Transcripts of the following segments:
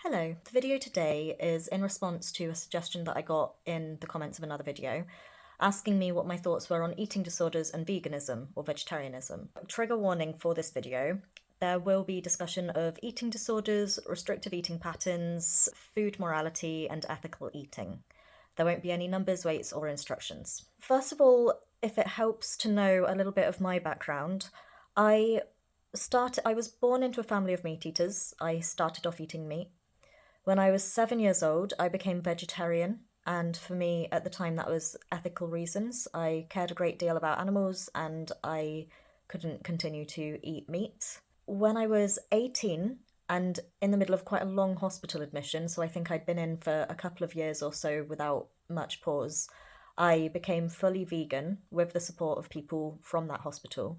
Hello, the video today is in response to a suggestion that I got in the comments of another video, asking me what my thoughts were on eating disorders and veganism or vegetarianism. Trigger warning for this video, there will be discussion of eating disorders, restrictive eating patterns, food morality, and ethical eating. There won't be any numbers, weights, or instructions. First of all, if it helps to know a little bit of my background, I was born into a family of meat eaters. I started off eating meat. When I was 7 years old, I became vegetarian, and for me at the time that was ethical reasons. I cared a great deal about animals and I couldn't continue to eat meat. When I was 18 and in the middle of quite a long hospital admission, so I think I'd been in for a couple of years or so without much pause, I became fully vegan with the support of people from that hospital.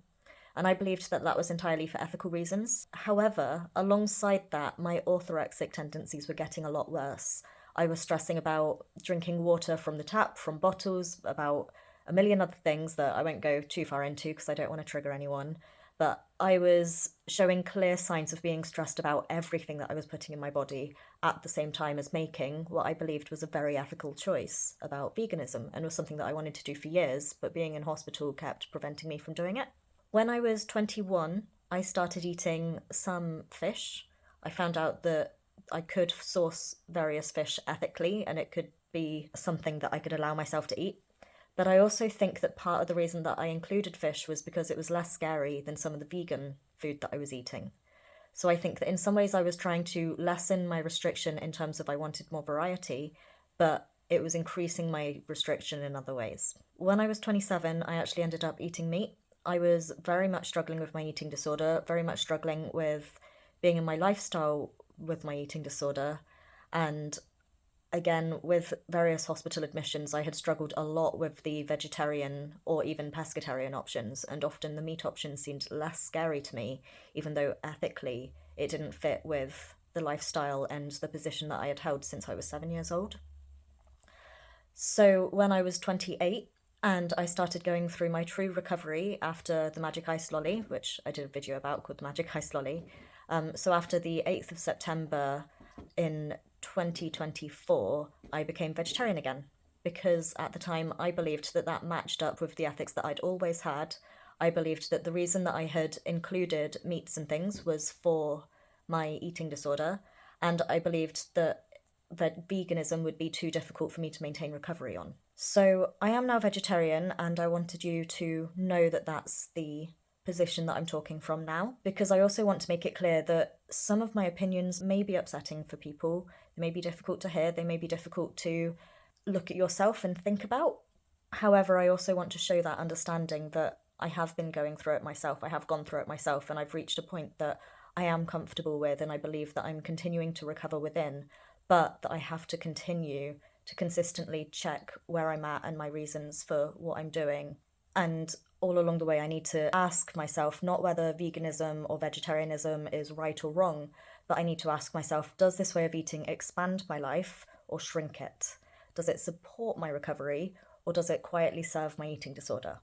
And I believed that that was entirely for ethical reasons. However, alongside that, my orthorexic tendencies were getting a lot worse. I was stressing about drinking water from the tap, from bottles, about a million other things that I won't go too far into because I don't want to trigger anyone. But I was showing clear signs of being stressed about everything that I was putting in my body at the same time as making what I believed was a very ethical choice about veganism and was something that I wanted to do for years, but being in hospital kept preventing me from doing it. When I was 21, I started eating some fish. I found out that I could source various fish ethically and it could be something that I could allow myself to eat. But I also think that part of the reason that I included fish was because it was less scary than some of the vegan food that I was eating. So I think that in some ways I was trying to lessen my restriction in terms of I wanted more variety, but it was increasing my restriction in other ways. When I was 27, I actually ended up eating meat. I was very much struggling with my eating disorder, very much struggling with being in my lifestyle with my eating disorder. And again, with various hospital admissions, I had struggled a lot with the vegetarian or even pescatarian options, and often the meat options seemed less scary to me, even though ethically it didn't fit with the lifestyle and the position that I had held since I was 7 years old. So when I was 28, and I started going through my true recovery after the Magic Ice Lolly, which I did a video about called the Magic Ice Lolly. So after the 8th of September in 2024, I became vegetarian again because at the time I believed that that matched up with the ethics that I'd always had. I believed that the reason that I had included meats and things was for my eating disorder, and I believed that veganism would be too difficult for me to maintain recovery on. So I am now vegetarian, and I wanted you to know that that's the position that I'm talking from now, because I also want to make it clear that some of my opinions may be upsetting for people. They may be difficult to hear, they may be difficult to look at yourself and think about. However, I also want to show that understanding that I have been going through it myself, I have gone through it myself, and I've reached a point that I am comfortable with, and I believe that I'm continuing to recover within, but that I have to continue to consistently check where I'm at and my reasons for what I'm doing. And all along the way, I need to ask myself not whether veganism or vegetarianism is right or wrong, but I need to ask myself, does this way of eating expand my life or shrink it? Does it support my recovery or does it quietly serve my eating disorder?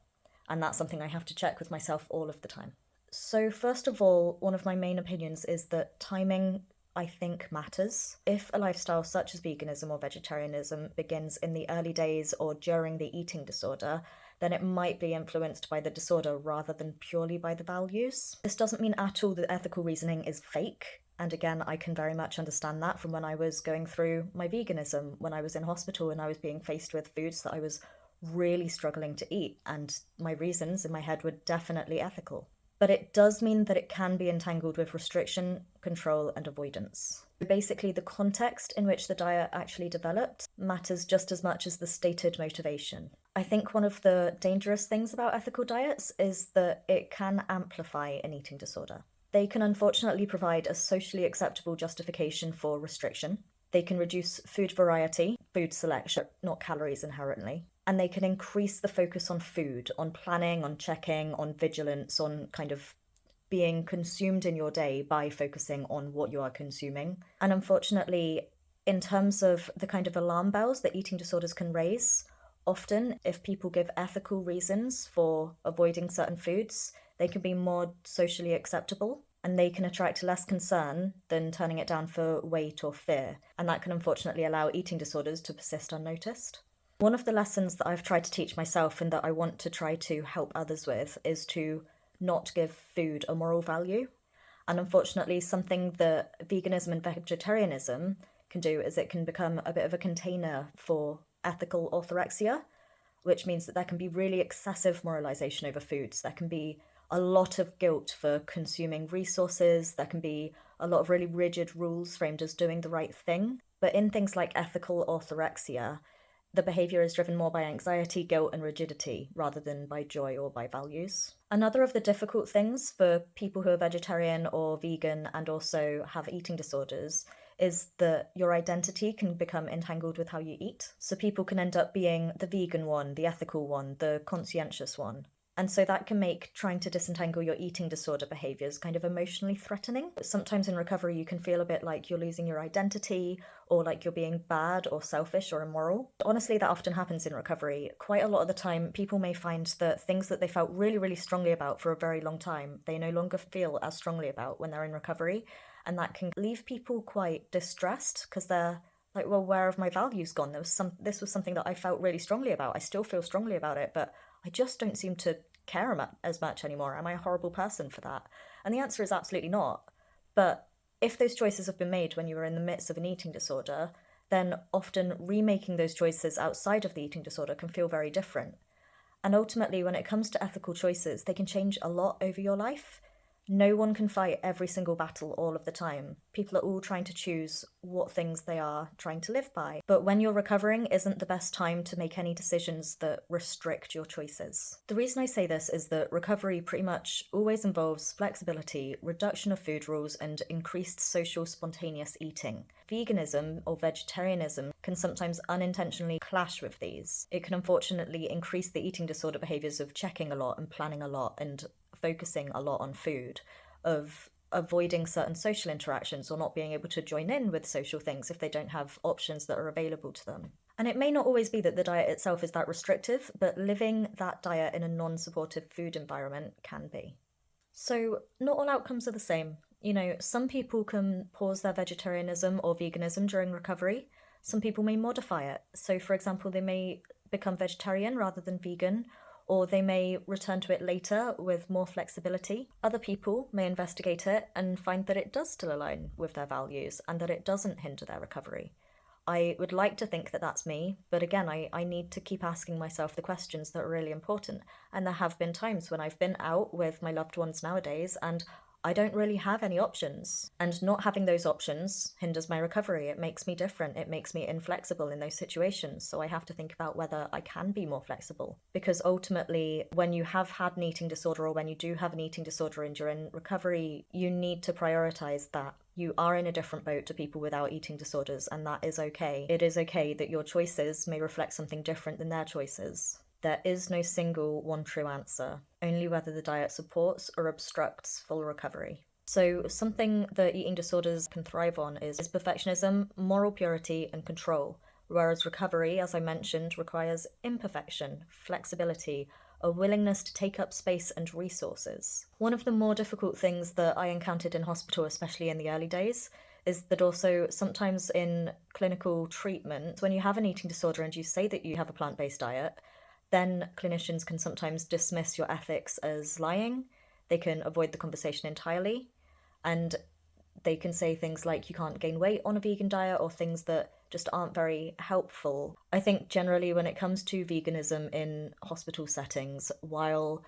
And that's something I have to check with myself all of the time. So, first of all, one of my main opinions is that timing, I think, matters. If a lifestyle such as veganism or vegetarianism begins in the early days or during the eating disorder, then it might be influenced by the disorder rather than purely by the values. This doesn't mean at all that ethical reasoning is fake. And again, I can very much understand that from when I was going through my veganism, when I was in hospital and I was being faced with foods that I was really struggling to eat, and my reasons in my head were definitely ethical. But it does mean that it can be entangled with restriction, control, and avoidance. Basically, the context in which the diet actually developed matters just as much as the stated motivation. I think one of the dangerous things about ethical diets is that it can amplify an eating disorder. They can unfortunately provide a socially acceptable justification for restriction. They can reduce food variety, food selection, not calories inherently. And they can increase the focus on food, on planning, on checking, on vigilance, on kind of being consumed in your day by focusing on what you are consuming. And unfortunately, in terms of the kind of alarm bells that eating disorders can raise, often if people give ethical reasons for avoiding certain foods, they can be more socially acceptable. and they can attract less concern than turning it down for weight or fear, and that can unfortunately allow eating disorders to persist unnoticed. One of the lessons that I've tried to teach myself and that I want to try to help others with is to not give food a moral value. And unfortunately, something that veganism and vegetarianism can do is it can become a bit of a container for ethical orthorexia, which means that there can be really excessive moralization over foods. There can be a lot of guilt for consuming resources. There can be a lot of really rigid rules framed as doing the right thing. But in things like ethical orthorexia, the behavior is driven more by anxiety, guilt, and rigidity rather than by joy or by values. Another of the difficult things for people who are vegetarian or vegan and also have eating disorders is that your identity can become entangled with how you eat. So people can end up being the vegan one, the ethical one, the conscientious one. And so that can make trying to disentangle your eating disorder behaviors kind of emotionally threatening. Sometimes in recovery, you can feel a bit like you're losing your identity or like you're being bad or selfish or immoral. Honestly, that often happens in recovery. Quite a lot of the time, people may find that things that they felt really, really strongly about for a very long time, they no longer feel as strongly about when they're in recovery. And that can leave people quite distressed because they're like, well, where have my values gone? This was something that I felt really strongly about. I still feel strongly about it, but I just don't seem to care as much anymore. Am I a horrible person for that? And the answer is absolutely not. But if those choices have been made when you were in the midst of an eating disorder, then often remaking those choices outside of the eating disorder can feel very different. And ultimately, when it comes to ethical choices, they can change a lot over your life. No one can fight every single battle all of the time. People are all trying to choose what things they are trying to live by. But when you're recovering isn't the best time to make any decisions that restrict your choices. The reason I say this is that recovery pretty much always involves flexibility, reduction of food rules, and increased social spontaneous eating. Veganism or vegetarianism can sometimes unintentionally clash with these. It can unfortunately increase the eating disorder behaviors of checking a lot and planning a lot and focusing a lot on food, of avoiding certain social interactions or not being able to join in with social things if they don't have options that are available to them. And it may not always be that the diet itself is that restrictive, but living that diet in a non-supportive food environment can be. So, not all outcomes are the same. Some people can pause their vegetarianism or veganism during recovery. Some people may modify it. So, for example, they may become vegetarian rather than vegan, or they may return to it later with more flexibility. Other people may investigate it and find that it does still align with their values and that it doesn't hinder their recovery. I would like to think that that's me, but again, I need to keep asking myself the questions that are really important. And there have been times when I've been out with my loved ones nowadays and I don't really have any options. And not having those options hinders my recovery. It makes me different. It makes me inflexible in those situations. So I have to think about whether I can be more flexible. Because ultimately, when you have had an eating disorder or when you do have an eating disorder and you're in recovery, you need to prioritize that. You are in a different boat to people without eating disorders, and that is okay. It is okay that your choices may reflect something different than their choices. There is no single one true answer, only whether the diet supports or obstructs full recovery. So, something that eating disorders can thrive on is perfectionism, moral purity, and control, whereas recovery, as I mentioned, requires imperfection, flexibility, a willingness to take up space and resources. One of the more difficult things that I encountered in hospital, especially in the early days, is that also sometimes in clinical treatment, when you have an eating disorder and you say that you have a plant-based diet, then clinicians can sometimes dismiss your ethics as lying. They can avoid the conversation entirely. And they can say things like you can't gain weight on a vegan diet or things that just aren't very helpful. I think generally when it comes to veganism in hospital settings, while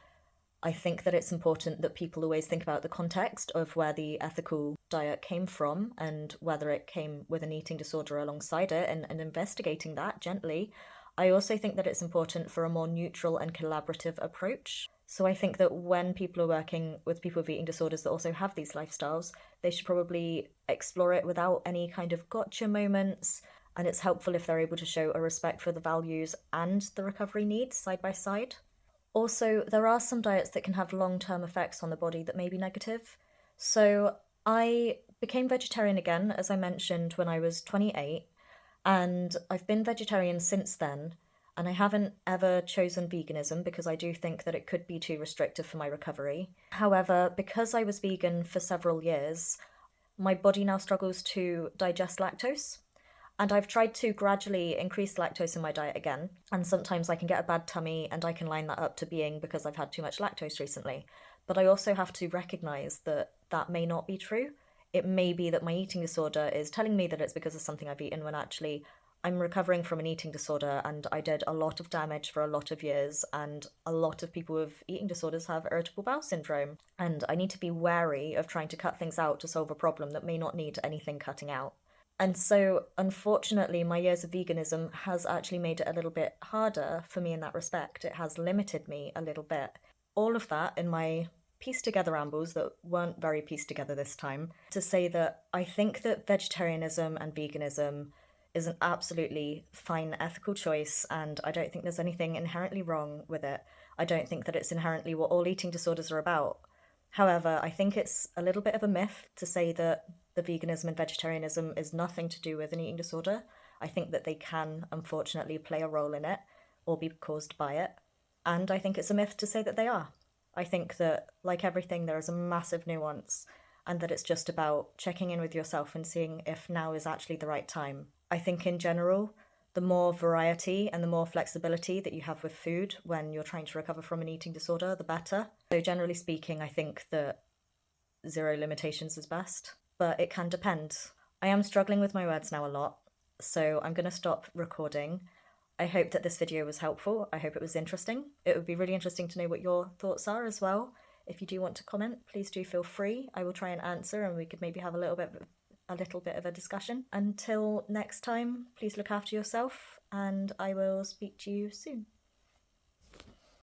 I think that it's important that people always think about the context of where the ethical diet came from and whether it came with an eating disorder alongside it and investigating that gently. I also think that it's important for a more neutral and collaborative approach. So I think that when people are working with people with eating disorders that also have these lifestyles, they should probably explore it without any kind of gotcha moments. And it's helpful if they're able to show a respect for the values and the recovery needs side by side. Also, there are some diets that can have long-term effects on the body that may be negative. So I became vegetarian again, as I mentioned, when I was 28, and I've been vegetarian since then. And I haven't ever chosen veganism because I do think that it could be too restrictive for my recovery. However, because I was vegan for several years, my body now struggles to digest lactose. And I've tried to gradually increase lactose in my diet again. And sometimes I can get a bad tummy, and I can line that up to being because I've had too much lactose recently. But I also have to recognize that that may not be true. It may be that my eating disorder is telling me that it's because of something I've eaten when actually I'm recovering from an eating disorder and I did a lot of damage for a lot of years. And a lot of people with eating disorders have irritable bowel syndrome. And I need to be wary of trying to cut things out to solve a problem that may not need anything cutting out. And so, unfortunately, my years of veganism has actually made it a little bit harder for me in that respect. It has limited me a little bit. All of that in my pieced together rambles that weren't very pieced together this time to say that I think that vegetarianism and veganism is an absolutely fine ethical choice, and I don't think there's anything inherently wrong with it. I don't think that it's inherently what all eating disorders are about. However, I think it's a little bit of a myth to say that the veganism and vegetarianism is nothing to do with an eating disorder. I think that they can, unfortunately, play a role in it or be caused by it. And I think it's a myth to say that they are. I think that, like everything, there is a massive nuance, and that it's just about checking in with yourself and seeing if now is actually the right time. I think, in general, the more variety and the more flexibility that you have with food when you're trying to recover from an eating disorder, the better. So, generally speaking, I think that zero limitations is best, but it can depend. I am struggling with my words now a lot, so I'm going to stop recording. I hope that this video was helpful. I hope it was interesting. It would be really interesting to know what your thoughts are as well. If you do want to comment, please do feel free. I will try and answer, and we could maybe have a little bit of a discussion. Until next time, please look after yourself, and I will speak to you soon.